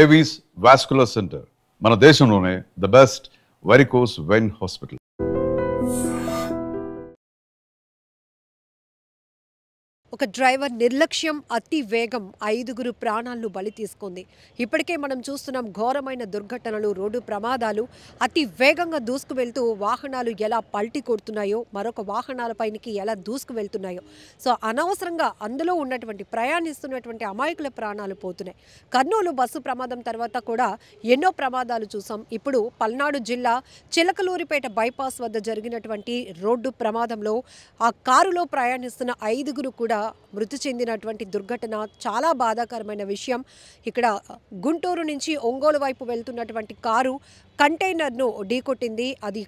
Avis vascular centre మన దేశంలోనే the best varicose vein hospital. ఒక డ్రైవర్ నిర్లక్ష్యం, అతి వేగం 5గురు ప్రాణాలను బలి తీసుకుంది. ఇప్పటికే మనం చూస్తున్నాం ఘోరమైన దుర్ఘటనలు, రోడ్డు ప్రమాదాలు. అతి వేగంగా దూసుకు వెళ్తూ వాహనాలు ఎలా పల్టీ కొడుతున్నాయో, మరొక వాహనాలపైకి ఎలా దూసుకు వెళ్తున్నాయో. సో అనవసరంగా అందులో ఉన్నటువంటి ప్రయాణిస్తున్నటువంటి అమాయకుల ప్రాణాలు పోతున్నాయి. కర్నూలు బస్సు ప్రమాదం తర్వాత కూడా ఎన్నో ప్రమాదాలు చూసాం. ఇప్పుడు పల్నాడు జిల్లా చిలకలూరిపేట బైపాస్ వద్ద జరిగినటువంటి రోడ్డు ప్రమాదంలో ఆ కారులో ప్రయాణిస్తున్న 5గురు కూడా మృతి చెందినటువంటి దుర్ఘటన చాలా బాధాకరమైన విషయం. ఇక్కడ గుంటూరు నుంచి ఒంగోలు వైపు వెళ్తున్నటువంటి కారు కంటైనర్ను ఢీకొట్టింది. అది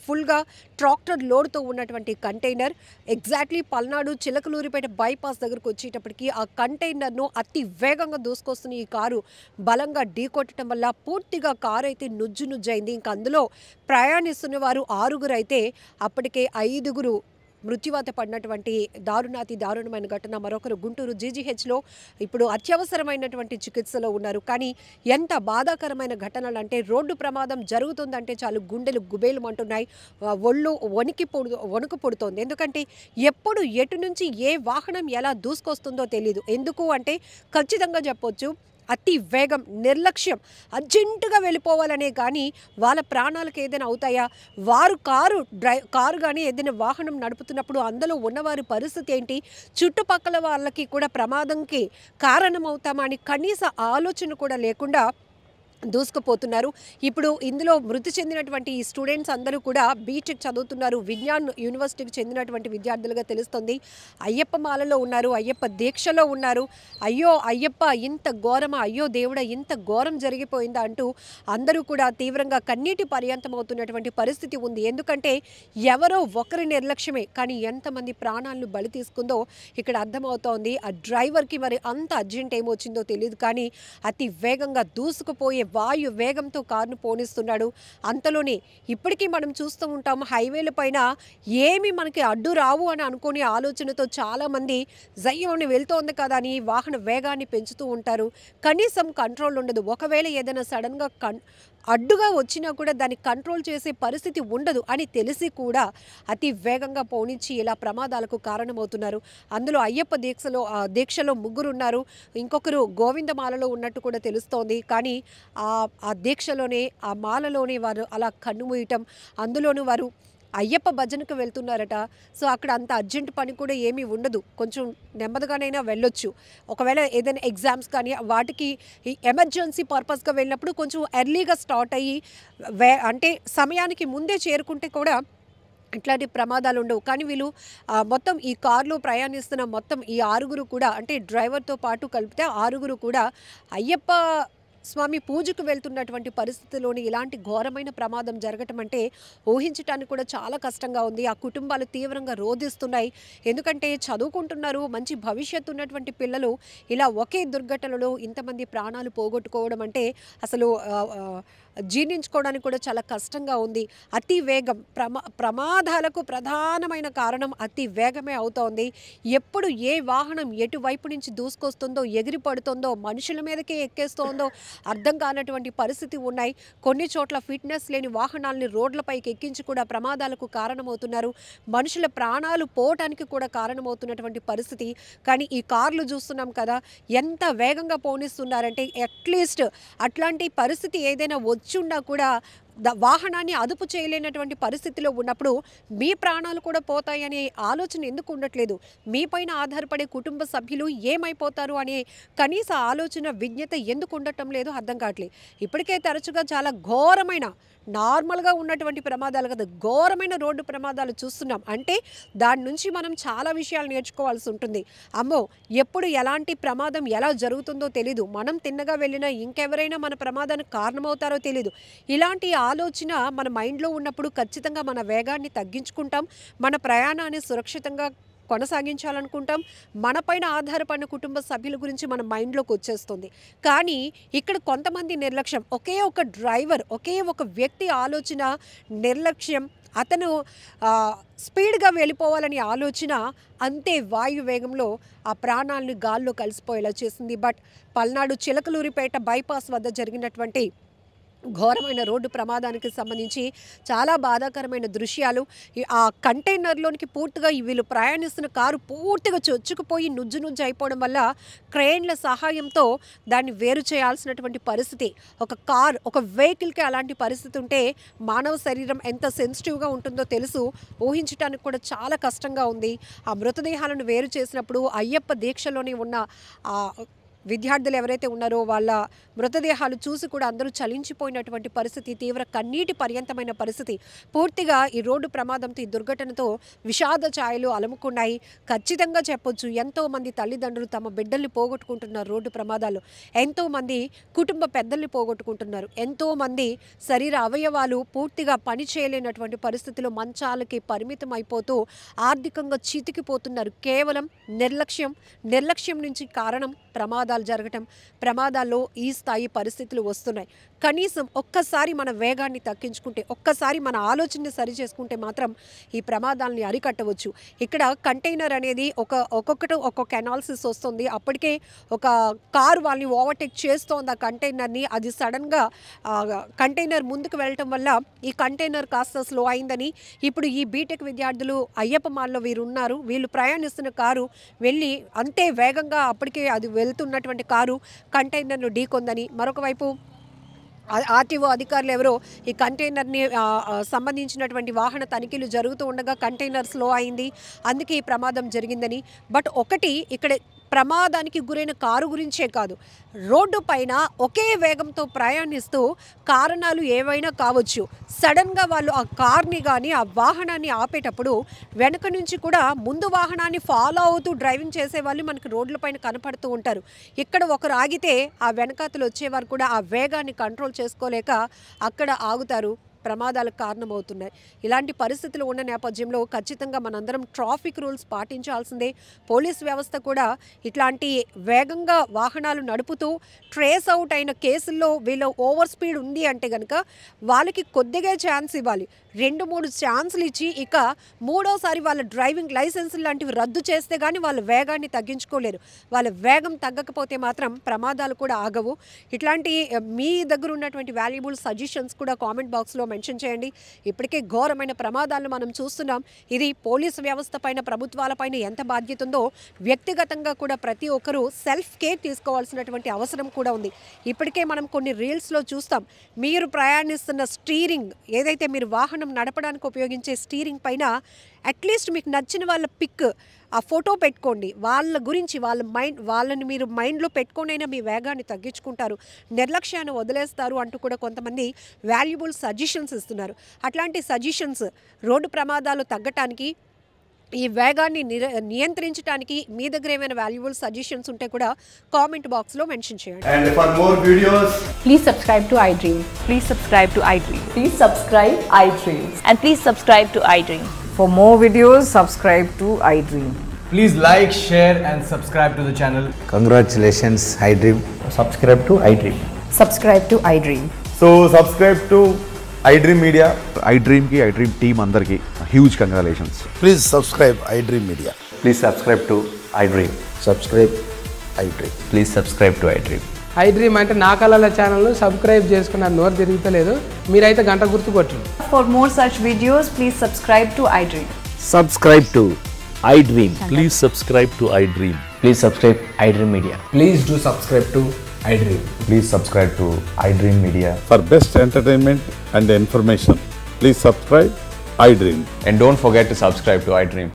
ఫుల్గా ట్రాక్టర్ లోడ్తో ఉన్నటువంటి container exactly Palnadu Chilakaluripet bypass దగ్గరకు వచ్చేటప్పటికి ఆ కంటైనర్ను అతి వేగంగా దూసుకొస్తున్న ఈ కారు బలంగా ఢీకొట్టడం వల్ల పూర్తిగా కారు అయితే నుజ్జునుజ్జైంది. ఇంక అందులో ప్రయాణిస్తున్న వారు 6గురు అయితే అప్పటికే 5గురు మృత్యువాత పడినటువంటి దారుణాతి దారుణమైన ఘటన. మరొకరు గుంటూరు జీజీహెచ్లో ఇప్పుడు అత్యవసరమైనటువంటి చికిత్సలో ఉన్నారు. కానీ ఎంత బాధాకరమైన ఘటనలు అంటే, రోడ్డు ప్రమాదం జరుగుతుందంటే చాలు గుండెలు గుబేలుమంటున్నాయి, ఒళ్ళు వణుకు పుడుతోంది. ఎందుకంటే ఎప్పుడు ఎటు నుంచి ఏ వాహనం ఎలా దూసుకొస్తుందో తెలియదు. ఎందుకు అంటే ఖచ్చితంగా చెప్పొచ్చు, అతి వేగం, నిర్లక్ష్యం, అర్జెంటుగా వెళ్ళిపోవాలనే కానీ వాళ్ళ ప్రాణాలకు ఏదైనా అవుతాయా? వారు కారు కానీ ఏదైనా వాహనం నడుపుతున్నప్పుడు అందులో ఉన్నవారి పరిస్థితి ఏంటి? చుట్టుపక్కల వాళ్ళకి కూడా ప్రమాదంకి కారణమవుతామని కనీస ఆలోచన కూడా లేకుండా దూసుకుపోతున్నారు. ఇప్పుడు ఇందులో మృతి చెందినటువంటి ఈ స్టూడెంట్స్ అందరూ కూడా బీటెక్ చదువుతున్నారు. విజ్ఞాన్ యూనివర్సిటీకి చెందినటువంటి విద్యార్థులుగా తెలుస్తుంది. అయ్యప్ప మాలలో ఉన్నారు, అయ్యప్ప దీక్షలో ఉన్నారు. అయ్యో అయ్యప్ప, ఇంత ఘోరమా, అయ్యో దేవుడా, ఇంత ఘోరం జరిగిపోయిందా అంటూ అందరూ కూడా తీవ్రంగా కన్నీటి పర్యంతమవుతున్నటువంటి పరిస్థితి ఉంది. ఎందుకంటే ఎవరో ఒకరి నిర్లక్ష్యమే కానీ ఎంతమంది ప్రాణాలను బలి తీసుకుందో ఇక్కడ అర్థమవుతోంది. ఆ డ్రైవర్కి మరి అంత అర్జెంట్ ఏమొచ్చిందో తెలియదు కానీ అతి వేగంగా దూసుకుపోయే వాయు వేగంతో కారును పోనిస్తున్నాడు. అంతలోనే ఇప్పటికీ మనం చూస్తూ ఉంటాం, హైవేల పైన ఏమి మనకి అడ్డు రావు అని అనుకునే ఆలోచనతో చాలామంది జయ్యోని వెళ్తోంది కదా అని వాహన వేగాన్ని పెంచుతూ ఉంటారు. కనీసం కంట్రోల్ ఉండదు. ఒకవేళ ఏదైనా సడన్గా అడ్డుగా వచ్చినా కూడా దాన్ని కంట్రోల్ చేసే పరిస్థితి ఉండదు అని తెలిసి కూడా అతి వేగంగా పోనిచ్చి ఇలా ప్రమాదాలకు కారణమవుతున్నారు. అందులో అయ్యప్ప దీక్షలో 3 ఉన్నారు. ఇంకొకరు గోవిందమాలలో ఉన్నట్టు కూడా తెలుస్తోంది. కానీ ఆ దీక్షలోనే, ఆ మాలలోనే వారు అలా కన్నుమూయటం, అందులోనూ వారు అయ్యప్ప భజనకు వెళ్తున్నారట. సో అక్కడ అంత అర్జెంట్ పని కూడా ఏమీ ఉండదు, కొంచెం నెమ్మదిగానైనా వెళ్ళొచ్చు. ఒకవేళ ఏదైనా ఎగ్జామ్స్ కానీ వాటికి ఎమర్జెన్సీ పర్పస్గా వెళ్ళినప్పుడు కొంచెం ఎర్లీగా స్టార్ట్ అయ్యి అంటే సమయానికి ముందే చేరుకుంటే కూడా ఇట్లాంటి ప్రమాదాలు ఉండవు. కానీ వీళ్ళు మొత్తం ఈ కారులో ప్రయాణిస్తున్న మొత్తం ఈ 6గురు కూడా, అంటే డ్రైవర్తో పాటు కలిపితే 6గురు కూడా అయ్యప్ప స్వామి పూజకు వెళ్తున్నటువంటి పరిస్థితిలోని ఇలాంటి ఘోరమైన ప్రమాదం జరగటం అంటే ఊహించడానికి కూడా చాలా కష్టంగా ఉంది. ఆ కుటుంబాలు తీవ్రంగా రోధిస్తున్నాయి. ఎందుకంటే చదువుకుంటున్నారు, మంచి భవిష్యత్తు ఉన్నటువంటి పిల్లలు ఇలా ఒకే దుర్ఘటనలో ఇంతమంది ప్రాణాలు పోగొట్టుకోవడం అంటే అసలు జీర్ణించుకోవడానికి కూడా చాలా కష్టంగా ఉంది. అతి వేగం ప్రమాదాలకు ప్రధానమైన కారణం అతి వేగమే అవుతోంది. ఎప్పుడు ఏ వాహనం ఎటువైపు నుంచి దూసుకొస్తుందో, ఎగిరి పడుతుందో, మనుషుల మీదకే ఎక్కేస్తోందో అర్థం కానటువంటి పరిస్థితి ఉన్నాయి. కొన్ని చోట్ల ఫిట్నెస్ లేని వాహనాలని రోడ్లపైకి ఎక్కించి కూడా ప్రమాదాలకు కారణమవుతున్నారు. మనుషుల ప్రాణాలు పోవటానికి కూడా కారణమవుతున్నటువంటి పరిస్థితి. కానీ ఈ కార్లు చూస్తున్నాం కదా, ఎంత వేగంగా పోనిస్తున్నారంటే అట్లీస్ట్ అట్లాంటి పరిస్థితి ఏదైనా వచ్చున్నా కూడా వాహనాన్ని అదుపు చేయలేనటువంటి పరిస్థితిలో ఉన్నప్పుడు మీ ప్రాణాలు కూడా పోతాయనే ఆలోచన ఎందుకు ఉండట్లేదు? మీపైన ఆధారపడే కుటుంబ సభ్యులు ఏమైపోతారు అనే కనీస ఆలోచన, విజ్ఞత ఎందుకు ఉండటం లేదు అర్థం కావట్లేదు. ఇప్పటికే తరచుగా చాలా ఘోరమైన, నార్మల్గా ఉన్నటువంటి ప్రమాదాలు కదా, ఘోరమైన రోడ్డు ప్రమాదాలు చూస్తున్నాం. అంటే దాని నుంచి మనం చాలా విషయాలు నేర్చుకోవాల్సి ఉంటుంది. అమ్మో, ఎప్పుడు ఎలాంటి ప్రమాదం ఎలా జరుగుతుందో తెలీదు. మనం తిన్నగా వెళ్ళినా ఇంకెవరైనా మన ప్రమాదానికి కారణమవుతారో తెలీదు. ఇలాంటి ఆలోచన మన మైండ్లో ఉన్నప్పుడు ఖచ్చితంగా మన వేగాన్ని తగ్గించుకుంటాం, మన ప్రయాణాన్ని సురక్షితంగా కొనసాగించాలనుకుంటాం. మనపైన ఆధారపడిన కుటుంబ సభ్యుల గురించి మన మైండ్లోకి వచ్చేస్తుంది. కానీ ఇక్కడ కొంతమంది నిర్లక్ష్యం, ఒకే ఒక డ్రైవర్, ఒకే ఒక వ్యక్తి ఆలోచన, నిర్లక్ష్యం, అతను స్పీడ్గా వెళ్ళిపోవాలని ఆలోచన అంతే వాయు వేగంలో ఆ ప్రాణాలను గాల్లో కలిసిపోయేలా చేసింది. బట్ పల్నాడు చిలకలూరిపేట బైపాస్ వద్ద జరిగినటువంటి ఘోరమైన రోడ్డు ప్రమాదానికి సంబంధించి చాలా బాధాకరమైన దృశ్యాలు. ఆ కంటైనర్లోనికి పూర్తిగా వీళ్ళు ప్రయాణిస్తున్న కారు పూర్తిగా చొచ్చుకుపోయి నుజ్జు అయిపోవడం వల్ల క్రేన్ల సహాయంతో దాన్ని వేరు చేయాల్సినటువంటి పరిస్థితి. ఒక వెహికల్కి అలాంటి పరిస్థితి ఉంటే మానవ శరీరం ఎంత సెన్సిటివ్గా ఉంటుందో తెలుసు. ఊహించడానికి కూడా చాలా కష్టంగా ఉంది. ఆ మృతదేహాలను వేరు చేసినప్పుడు అయ్యప్ప దీక్షలోనే ఉన్న విద్యార్థులు ఎవరైతే ఉన్నారో వాళ్ళ మృతదేహాలు చూసి కూడా అందరూ చలించిపోయినటువంటి పరిస్థితి, తీవ్ర కన్నీటి పర్యంతమైన పరిస్థితి. పూర్తిగా ఈ రోడ్డు ప్రమాదంతో, ఈ దుర్ఘటనతో విషాద ఛాయలు అలుముకున్నాయి. ఖచ్చితంగా చెప్పొచ్చు, ఎంతోమంది తల్లిదండ్రులు తమ బిడ్డల్ని పోగొట్టుకుంటున్నారు రోడ్డు ప్రమాదాలు. ఎంతోమంది కుటుంబ పెద్దల్ని పోగొట్టుకుంటున్నారు. ఎంతోమంది శరీర అవయవాలు పూర్తిగా పని చేయలేనటువంటి పరిస్థితిలో మంచాలకి పరిమితం అయిపోతూ ఆర్థికంగా చితికిపోతున్నారు. కేవలం నిర్లక్ష్యం నుంచి కారణం ప్రమాదాలు జరగటం. ప్రమాదాల్లో ఈ స్థాయి పరిస్థితులు వస్తున్నాయి. కనీసం ఒక్కసారి మన వేగాన్ని తగ్గించుకుంటే, ఒక్కసారి మన ఆలోచనని సరి చేసుకుంటే మాత్రం ఈ ప్రమాదాలని అరికట్టవచ్చు. ఇక్కడ కంటైనర్ అనేది ఒక్కొక్క అనాలిసిస్ వస్తుంది. అప్పటికే ఒక కారు వాళ్ళని ఓవర్టేక్ చేస్తోంది ఆ కంటైనర్ని. అది సడన్గా కంటైనర్ ముందుకు వెళ్ళటం వల్ల ఈ కంటైనర్ కాస్త స్లో అయిందని, ఇప్పుడు ఈ బీటెక్ విద్యార్థులు అయ్యప్ప మాల్లో వీరున్నారు, వీళ్ళు ప్రయాణిస్తున్న కారు వెళ్ళి అంతే వేగంగా అప్పటికే అది వెళ్తున్నటువంటి కారు కంటైనర్ను ఢీకొందని, మరొక వైపు ఆర్టీఓ అధికారులు ఎవరో ఈ కంటైనర్ని సంబంధించినటువంటి వాహన తనిఖీలు జరుగుతూ ఉండగా కంటైనర్ స్లో అయింది, అందుకే ఈ ప్రమాదం జరిగిందని. బట్ ఇక్కడ ప్రమాదానికి గురైన కారు గురించే కాదు, రోడ్డు పైన ఒకే వేగంతో ప్రయాణిస్తూ కారణాలు ఏవైనా కావచ్చు, సడన్గా వాళ్ళు ఆ కార్ని కానీ ఆ వాహనాన్ని ఆపేటప్పుడు వెనక నుంచి కూడా ముందు వాహనాన్ని ఫాలో అవుతూ డ్రైవింగ్ చేసేవాళ్ళు మనకి రోడ్లపైన కనపడుతూ ఉంటారు. ఇక్కడ ఒకరు ఆగితే ఆ వెనకాతలు వచ్చేవారు కూడా ఆ వేగాన్ని కంట్రోల్ చేసుకోలేక అక్కడ ఆగుతారు, ప్రమాదాలకు కారణమవుతున్నాయి. ఇలాంటి పరిస్థితులు ఉన్న నేపథ్యంలో ఖచ్చితంగా మనందరం ట్రాఫిక్ రూల్స్ పాటించాల్సిందే. పోలీస్ వ్యవస్థ కూడా ఇట్లాంటి వేగంగా వాహనాలు నడుపుతూ ట్రేస్ అవుట్ అయిన కేసుల్లో వీళ్ళు ఓవర్ స్పీడ్ ఉంది అంటే కనుక వాళ్ళకి కొద్దిగా ఛాన్స్ ఇవ్వాలి. 2-3 ఛాన్సులు ఇచ్చి ఇక మూడోసారి వాళ్ళ డ్రైవింగ్ లైసెన్స్ లాంటివి రద్దు చేస్తే కానీ వాళ్ళ వేగాన్ని తగ్గించుకోలేరు. వాళ్ళ వేగం తగ్గకపోతే మాత్రం ప్రమాదాలు కూడా ఆగవు. ఇట్లాంటి మీ దగ్గర ఉన్నటువంటి వాల్యుబుల్ సజెషన్స్ కూడా కామెంట్ బాక్స్లో మెన్షన్ చేయండి. ఇప్పటికే ఘోరమైన ప్రమాదాలను మనం చూస్తున్నాం. ఇది పోలీసు వ్యవస్థ పైన, ప్రభుత్వాలపైన ఎంత బాధ్యత ఉందో వ్యక్తిగతంగా కూడా ప్రతి ఒక్కరూ సెల్ఫ్ కేర్ తీసుకోవాల్సినటువంటి అవసరం కూడా ఉంది. ఇప్పటికే మనం కొన్ని రీల్స్లో చూస్తాం, మీరు ప్రయాణిస్తున్న స్టీరింగ్ ఏదైతే మీరు వాహనం నడపడానికి ఉపయోగించే స్టీరింగ్ పైన అట్లీస్ట్ మీకు నచ్చిన వాళ్ళ పిక్, ఆ ఫోటో పెట్టుకోండి. వాళ్ళ గురించి వాళ్ళని మీరు మైండ్లో పెట్టుకోనైనా మీ వేగాన్ని తగ్గించుకుంటారు, నిర్లక్ష్యాన్ని వదిలేస్తారు అంటూ కూడా కొంతమంది వాల్యుబుల్ సజెషన్స్ ఇస్తున్నారు. అట్లాంటి సజెషన్స్ రోడ్డు ప్రమాదాలు తగ్గటానికి, ఈ వేగాన్ని నియంత్రించడానికి మీ దగ్గర ఏమైనా వాల్యుబుల్ సజెషన్స్ ఉంటే కూడా కామెంట్ బాక్స్లో మెన్షన్ చేయండి. And for more videos, please subscribe to iDream. Please subscribe to iDream. Please subscribe iDream. And please subscribe to iDream. For more videos, subscribe to iDream. please like, share and subscribe to the channel. Congratulations, iDream. Subscribe to iDream. Subscribe to iDream. So subscribe to iDream Media. iDream team అందరికి huge congratulations. Please subscribe iDream Media. Please subscribe to iDream. Subscribe iDream. Please subscribe to iDream. iDream అంటే నా కళల ఛానల్ను subscribe చేసుకున్న నోరు తిరుగుతలేదు, మీరైతే గంట గుర్తు కొట్టండి. For more such videos, please subscribe to iDream. Subscribe to iDream. Please subscribe to iDream. Please subscribe iDream Media. Please do subscribe to iDream. Please subscribe to iDream Media. For best entertainment and information, please subscribe iDream. And don't forget to subscribe to iDream.